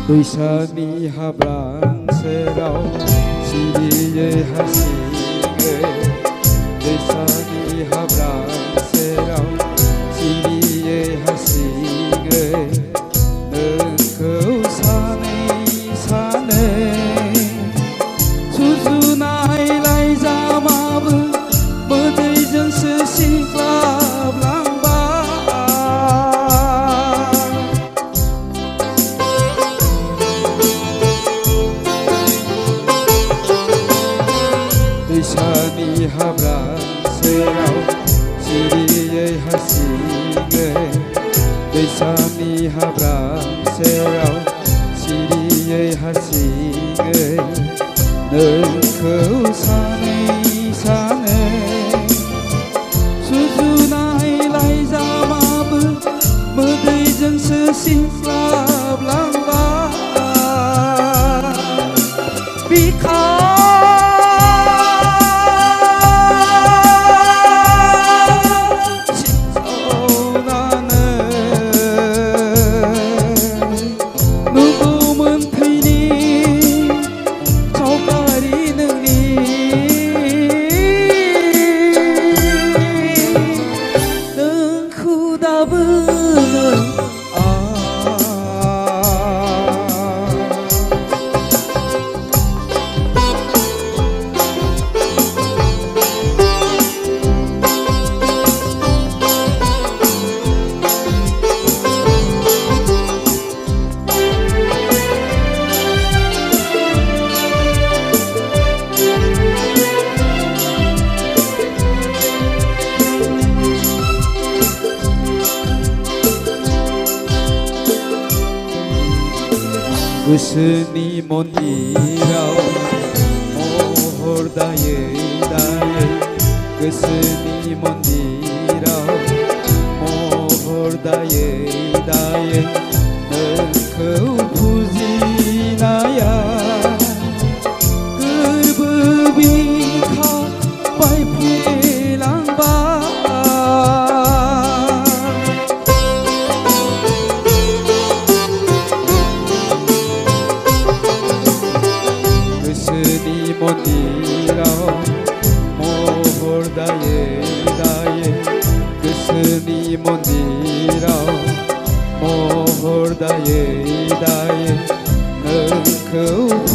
의삼이 합랑스러운 시리의 하시게 의삼이 합랑스러운 시리의 하시게 는 그 산에 산에 수수나이 라이자마브 머들전 스시클랍랑바 의산이 합랑스러운 시리의 하시게 의산이 합랑스러운 시리의 하시게 늘 그 산에 산에 수수나이 라이자마브 머드이전 스시클랍랑바 비카 웃음이 뭔디라오 모홀다예 다예 웃음이 뭔디라오 모홀다예 다예 널그 부지나야 그르브비카 바이피랑바 스니 못디라오 모홀다예 다예 그 스니 못디라오 모홀다예 다예 그